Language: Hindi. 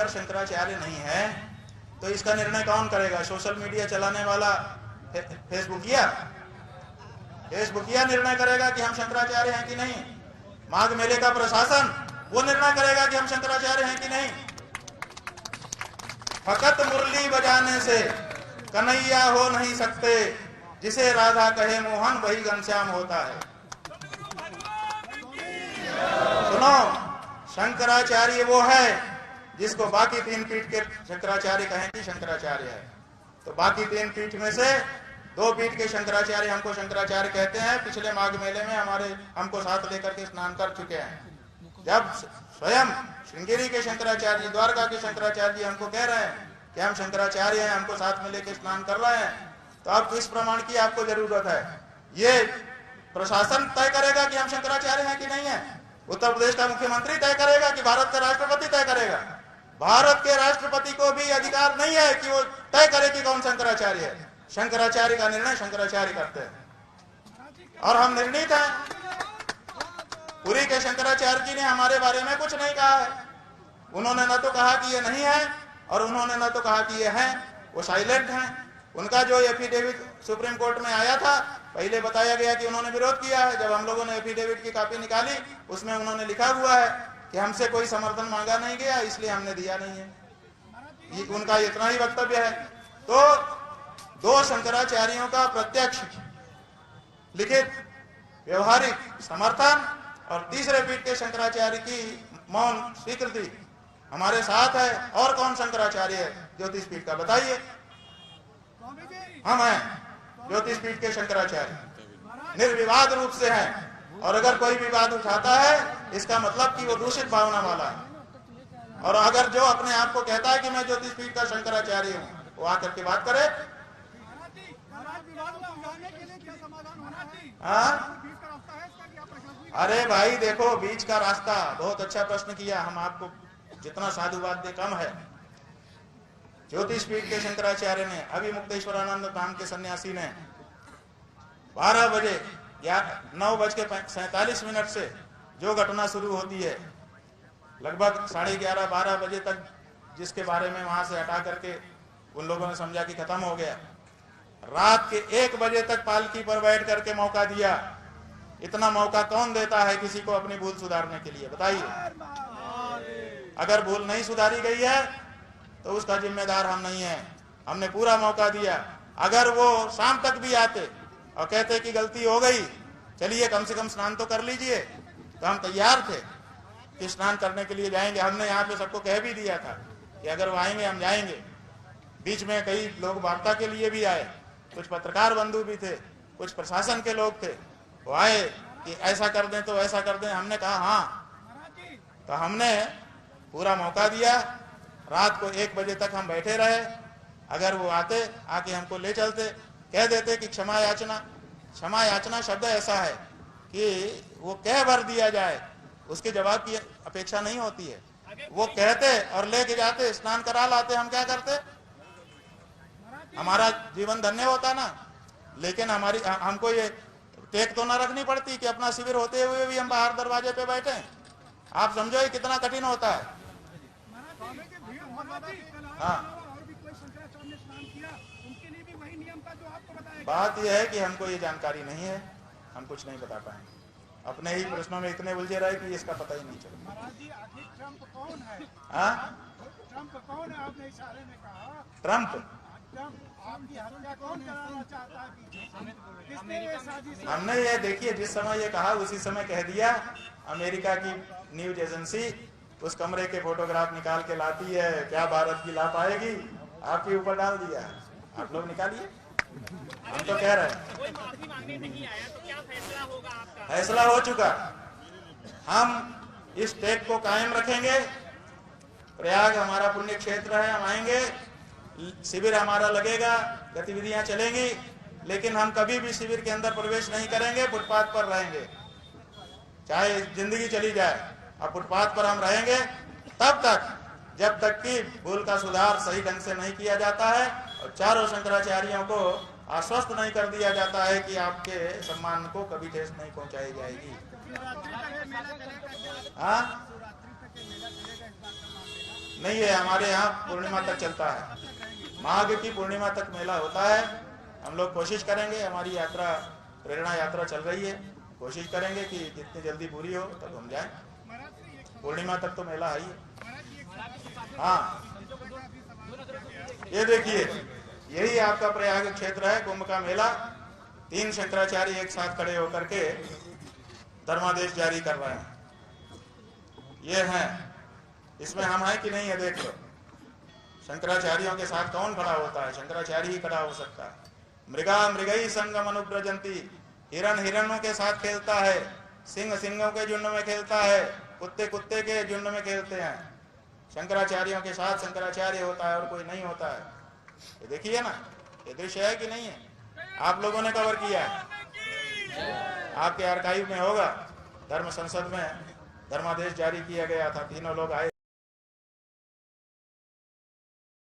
अगर शंकराचार्य नहीं है तो इसका निर्णय कौन करेगा? सोशल मीडिया चलाने वाला फेसबुकिया निर्णय करेगा कि हम शंकराचार्य हैं कि नहीं। माघ मेले का प्रशासन वो निर्णय करेगा कि हम शंकराचार्य हैं कि नहीं। फकत मुरली बजाने से कन्हैया हो नहीं सकते, जिसे राधा कहे मोहन वही घनश्याम होता है। सुनो, शंकराचार्य वो है जिसको बाकी 3 पीठ के शंकराचार्य कहें कि शंकराचार्य है। तो बाकी 3 पीठ में से 2 पीठ के शंकराचार्य हमको शंकराचार्य कहते हैं। पिछले माघ मेले में हमको साथ लेकर के स्नान कर चुके हैं। जब स्वयं श्रृंगेरी के शंकराचार्य जी, द्वारका के शंकराचार्य जी हमको कह रहे हैं कि हम शंकराचार्य हैं, हमको साथ में लेकर स्नान कर रहे हैं, तो अब किस प्रमाण की आपको जरूरत है? ये प्रशासन तय करेगा कि हम शंकराचार्य हैं कि नहीं है। उत्तर प्रदेश का मुख्यमंत्री तय करेगा कि भारत का राष्ट्रपति तय करेगा? भारत के राष्ट्रपति को भी अधिकार नहीं है कि वो तय करे कि कौन शंकराचार्य है। शंकराचार्य का निर्णय शंकराचार्य करते हैं और हम निर्णीत हैं। पुरी के शंकराचार्य जी ने हमारे बारे में कुछ नहीं कहा है। उन्होंने न तो कहा कि ये नहीं है और उन्होंने न तो कहा कि ये है। वो साइलेंट हैं। उनका जो एफिडेविट सुप्रीम कोर्ट में आया था, पहले बताया गया कि उन्होंने विरोध किया है। जब हम लोगों ने एफिडेविट की कॉपी निकाली, उसमें उन्होंने लिखा हुआ है कि हमसे कोई समर्थन मांगा नहीं गया, इसलिए हमने दिया नहीं है। ये उनका इतना ही वक्तव्य है। तो 2 शंकराचार्यों का प्रत्यक्ष लिखित व्यवहारिक समर्थन और तीसरे पीठ के शंकराचार्य की मौन स्वीकृति हमारे साथ है। और कौन शंकराचार्य है ज्योतिष पीठ का? बताइए। हम हैं ज्योतिष पीठ के शंकराचार्य, निर्विवाद रूप से हैं। और अगर कोई विवाद उठाता है, इसका मतलब कि वो दूषित भावना वाला है। और अगर जो अपने आप को कहता है कि मैं ज्योतिष पीठ का शंकराचार्य हूँ, वो आकर के बात करे। अरे भाई देखो, बीच का रास्ता, बहुत अच्छा प्रश्न किया। हम आपको जितना साधुवाद दे कम है। ज्योतिष पीठ के शंकराचार्य ने, अभी मुक्तेश्वरानंद नाम के सन्यासी ने 12 बजे 9:47 से जो घटना शुरू होती है, लगभग 11:30-12 बजे तक जिसके बारे में वहां से हटा करके उन लोगों ने समझा कि खत्म हो गया। रात के 1 बजे तक पालकी पर बैठ करके मौका दिया। इतना मौका कौन देता है किसी को अपनी भूल सुधारने के लिए? बताइए। अगर भूल नहीं सुधारी गई है तो उसका जिम्मेदार हम नहीं है। हमने पूरा मौका दिया। अगर वो शाम तक भी आते और कहते कि गलती हो गई, चलिए कम से कम स्नान तो कर लीजिए, तो हम तैयार थे कि स्नान करने के लिए जाएंगे। हमने यहाँ पे सबको कह भी दिया था कि अगर वो आएंगे हम जाएंगे। बीच में कई लोग वार्ता के लिए भी आए, कुछ पत्रकार बंधु भी थे, कुछ प्रशासन के लोग थे। वो आए कि ऐसा कर दें तो ऐसा कर दें। हमने कहा हाँ। तो हमने पूरा मौका दिया। रात को 1 बजे तक हम बैठे रहे। अगर वो आते, आके हमको ले चलते, कह देते कि क्षमा याचना शब्द ऐसा है कि वो कह भर दिया जाए, उसके जवाब की अपेक्षा नहीं होती है। वो कहते और लेके जाते, स्नान करा लाते, हम क्या करते? हमारा जीवन धन्य होता ना। लेकिन हमको ये टेक तो ना रखनी पड़ती कि अपना शिविर होते हुए भी हम बाहर दरवाजे पे बैठे। आप समझो ये कितना कठिन होता है। हाँ, बात यह है कि हमको ये जानकारी नहीं है, हम कुछ नहीं बता पाएंगे। अपने ही प्रश्नों में इतने उलझे रहे कि इसका पता ही नहीं चला। ट्रम्प कौन है? ट्रम्प कौन है? आपने इशारे में कहा ट्रम्प। हमने ये देखिए, जिस समय ये कहा उसी समय कह दिया। अमेरिका की न्यूज एजेंसी उस कमरे के फोटोग्राफ निकाल के लाती है, क्या भारत की ला पाएगी, आपके ऊपर डाल दिया। आप लोग निकालिए। हम तो कह रहे हैं कोई माफी मांगने नहीं आया, तो क्या फैसला होगा आपका? फैसला हो चुका। हम इस टेक को कायम रखेंगे। प्रयाग हमारा पुण्य क्षेत्र है, हम आएंगे, शिविर हमारा लगेगा, गतिविधियां चलेंगी, लेकिन हम कभी भी शिविर के अंदर प्रवेश नहीं करेंगे। फुटपाथ पर रहेंगे, चाहे जिंदगी चली जाए। अब फुटपाथ पर हम रहेंगे तब तक जब तक कि भूल का सुधार सही ढंग से नहीं किया जाता है और चारों शंकराचार्यों को आश्वस्त नहीं कर दिया जाता है कि आपके सम्मान को कभी ठेस नहीं पहुंचाई जाएगी। हाँ, नहीं है, हमारे यहाँ पूर्णिमा तक चलता है, माघ की पूर्णिमा तक मेला होता है। हम लोग कोशिश करेंगे, हमारी यात्रा प्रेरणा यात्रा चल रही है, कोशिश करेंगे कि जितनी जल्दी पूरी हो तब हम जाएं। पूर्णिमा तक तो मेला है ही। हाँ, ये देखिए, यही आपका प्रयाग क्षेत्र है, कुंभ का मेला। 3 शंकराचार्य एक साथ खड़े होकर के धर्मादेश जारी कर रहे हैं। ये हैं, इसमें हम हैं कि नहीं है देख लो। शंकराचार्यों के साथ कौन खड़ा होता है? शंकराचार्य ही खड़ा हो सकता है। मृगा मृगई संगम अनुब्रजंती, हिरण हिरणों के साथ खेलता है, सिंह सिंहों के झुंड में खेलता है, कुत्ते कुत्ते के झुंड में खेलते हैं। शंकराचार्यों के साथ शंकराचार्य होता है और कोई नहीं होता है। ये देखिए ना, ये दृश्य है कि नहीं है? आप लोगों ने कवर किया है, आपके आर्काइव में होगा। धर्म संसद में धर्मादेश जारी किया गया था, तीनों लोग आए।